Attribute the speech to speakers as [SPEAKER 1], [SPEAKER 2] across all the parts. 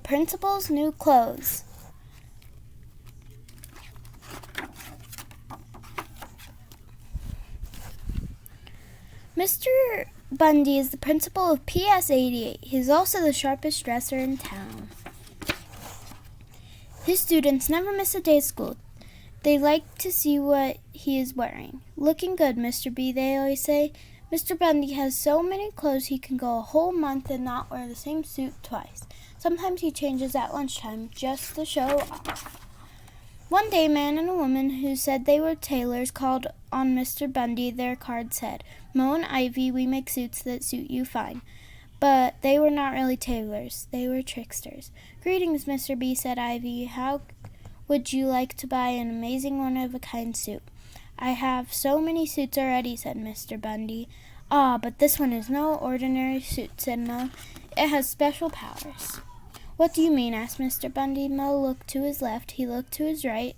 [SPEAKER 1] principal's new clothes. Mr. Bundy is the principal of PS 88. He's also the sharpest dresser in town. His students never miss a day of school. They like to see what he is wearing. Looking good, Mr. B, they always say. Mr. Bundy has so many clothes he can go a whole month and not wear the same suit twice. Sometimes he changes at lunchtime just to show off. One day, a man and a woman who said they were tailors called on Mr. Bundy. Their card said, "Mo and Ivy, we make suits that suit you fine." But they were not really tailors. They were tricksters. "Greetings, Mr. B," said Ivy. "How would you like to buy an amazing one-of-a-kind suit?" "I have so many suits already," said Mr. Bundy. "Ah, but this one is no ordinary suit," said Mo. "It has special powers." "What do you mean?" asked Mr. Bundy. Mo looked to his left, he looked to his right.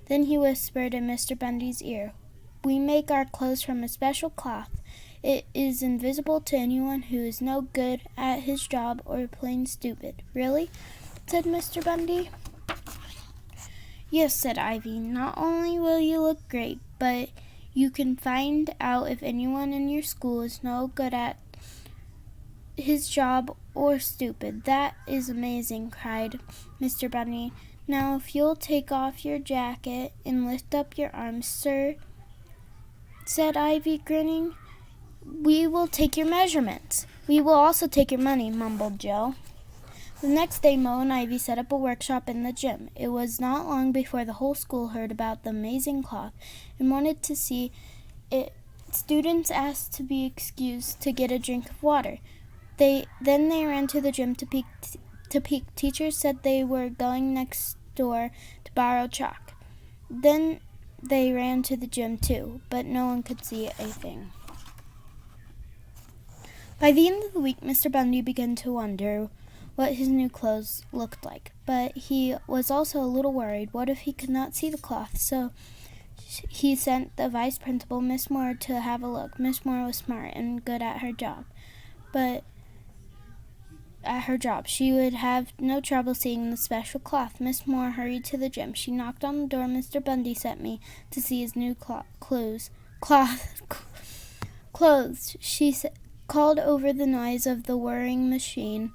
[SPEAKER 1] Then he whispered in Mr. Bundy's ear, "We make our clothes from a special cloth. It is invisible to anyone who is no good at his job or plain stupid." "Really?" said Mr. Bundy. "Yes," said Ivy. "Not only will you look great, but you can find out if anyone in your school is no good at his job or stupid." "That is amazing," cried Mr. Bundy. "Now, if you'll take off your jacket and lift up your arms, sir," said Ivy, grinning, "we will take your measurements." "We will also take your money," mumbled Joe. The next day, Mo and Ivy set up a workshop in the gym. It was not long before the whole school heard about the amazing cloth and wanted to see it. Students asked to be excused to get a drink of water. Then they ran to the gym to peek. Teachers said they were going next door to borrow chalk. Then they ran to the gym too, but no one could see a thing. By the end of the week, Mr. Bundy began to wonder what his new clothes looked like, but he was also a little worried. What if he could not see the cloth? So he sent the vice principal, Miss Moore, to have a look. Miss Moore was smart and good at her job, she would have no trouble seeing the special cloth. Miss Moore hurried to the gym. She knocked on the door. "Mr. Bundy sent me to see his new clothes," she called over the noise of the whirring machine.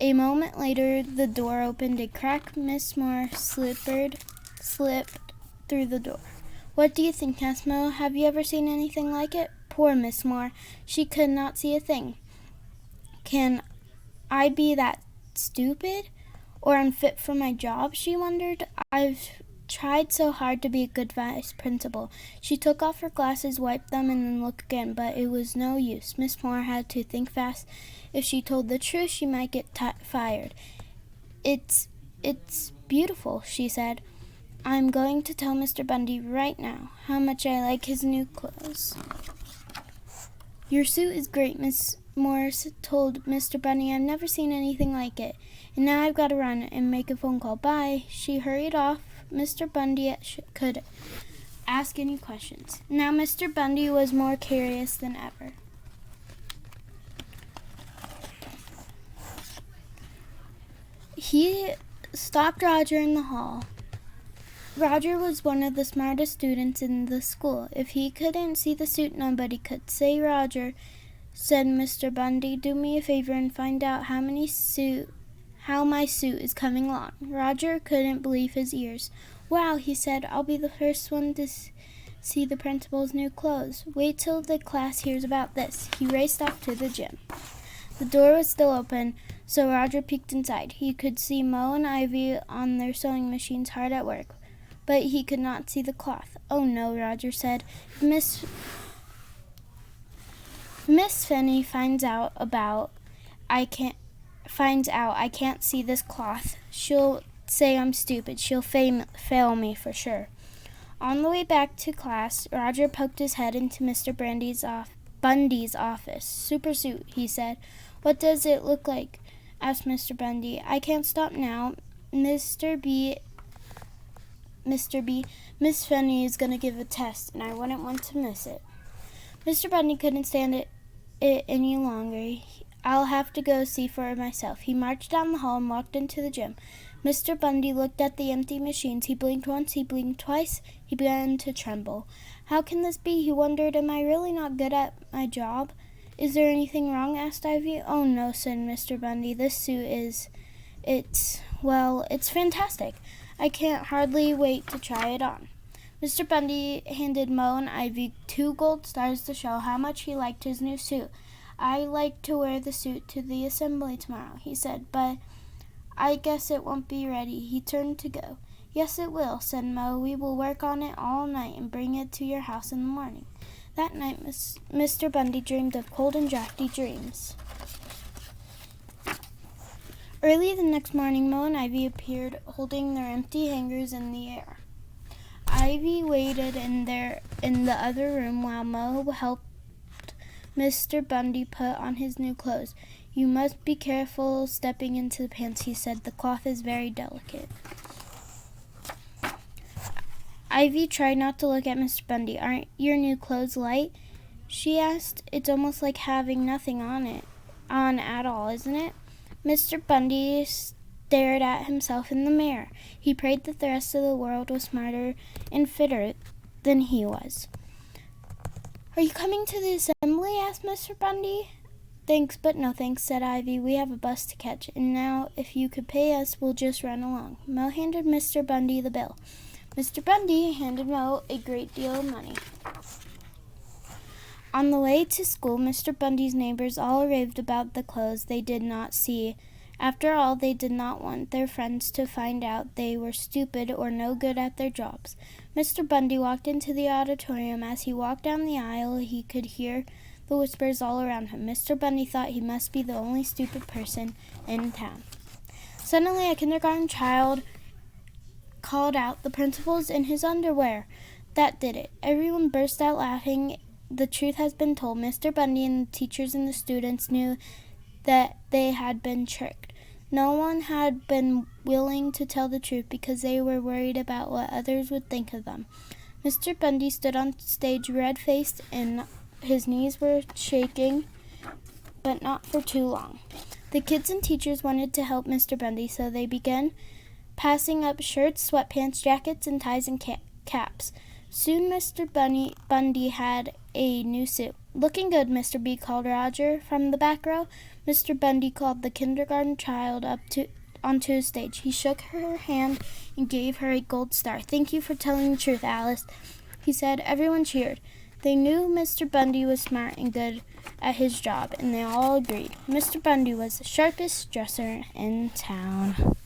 [SPEAKER 1] A moment later, the door opened a crack. Miss Moore slipped through the door. "What do you think?" asked Mo. "Have you ever seen anything like it?" Poor Miss Moore. She could not see a thing. "Can I be that stupid or unfit for my job?" she wondered. "I've tried so hard to be a good vice principal." She took off her glasses, wiped them, and then looked again, but it was no use. Miss Moore had to think fast. If she told the truth, she might get fired. It's beautiful," she said. "I'm going to tell Mr. Bundy right now how much I like his new clothes." "Your suit is great," Miss Moore told Mr. Bundy. "I've never seen anything like it. And now I've got to run and make a phone call. Bye." She hurried off. Mr. Bundy could ask any questions. Now Mr. Bundy was more curious than ever. He stopped Roger in the hall. Roger was one of the smartest students in the school. If he couldn't see the suit, nobody could. "Say, Roger," said Mr. Bundy, "do me a favor and find out how my suit is coming along." Roger couldn't believe his ears. "Wow," he said, "I'll be the first one to see the principal's new clothes. Wait till the class hears about this." He raced off to the gym. The door was still open, so Roger peeked inside. He could see Mo and Ivy on their sewing machines hard at work, but he could not see the cloth. "Oh no," Roger said. If Miss Finney finds out I can't see this cloth, she'll say I'm stupid. She'll fail me for sure." On the way back to class, Roger poked his head into Mr. Bundy's office. "Super suit," he said. "What does it look like?" asked Mr. Bundy. "I can't stop now. Mr. B, Miss Finney is going to give a test, and I wouldn't want to miss it." Mr. Bundy couldn't stand it any longer. I'll have to go see for myself." He marched down the hall and walked into the gym. Mr. Bundy looked at the empty machines. He blinked once, he blinked twice. He began to tremble. "How can this be?" he wondered. "Am I really not good at my job?" "Is there anything wrong?" asked Ivy. "Oh, no," said Mr. Bundy. "This suit it's fantastic. I can't hardly wait to try it on." Mr. Bundy handed Mo and Ivy 2 gold stars to show how much he liked his new suit. "I like to wear the suit to the assembly tomorrow," he said, "but I guess it won't be ready." He turned to go. "Yes, it will," said Mo. "We will work on it all night and bring it to your house in the morning." That night, Mr. Bundy dreamed of cold and drafty dreams. Early the next morning, Mo and Ivy appeared holding their empty hangers in the air. Ivy waited in the other room while Mo helped Mr. Bundy put on his new clothes. "You must be careful stepping into the pants," he said. "The cloth is very delicate." Ivy tried not to look at Mr. Bundy. "Aren't your new clothes light?" she asked. "It's almost like having nothing on at all, isn't it?" Mr. Bundy stared at himself in the mirror. He prayed that the rest of the world was smarter and fitter than he was. "Are you coming to the assembly?" asked Mr. Bundy. "Thanks, but no thanks," said Ivy. "We have a bus to catch, and now if you could pay us, we'll just run along." Mo handed Mr. Bundy the bill. Mr. Bundy handed Mo a great deal of money. On the way to school, Mr. Bundy's neighbors all raved about the clothes they did not see. After all, they did not want their friends to find out they were stupid or no good at their jobs. Mr. Bundy walked into the auditorium. As he walked down the aisle, he could hear the whispers all around him. Mr. Bundy thought he must be the only stupid person in town. Suddenly, a kindergarten child called out, "The principal's in his underwear." That did it. Everyone burst out laughing. The truth has been told. Mr. Bundy and the teachers and the students knew that they had been tricked. No one had been willing to tell the truth because they were worried about what others would think of them. Mr. Bundy stood on stage red-faced and his knees were shaking, but not for too long. The kids and teachers wanted to help Mr. Bundy, so they began passing up shirts, sweatpants, jackets, and ties and caps. Soon Mr. Bundy had a new suit. "Looking good, Mr. B," called Roger from the back row. Mr. Bundy called the kindergarten child onto his stage. He shook her hand and gave her a gold star. "Thank you for telling the truth, Alice," he said. Everyone cheered. They knew Mr. Bundy was smart and good at his job, and they all agreed. Mr. Bundy was the sharpest dresser in town.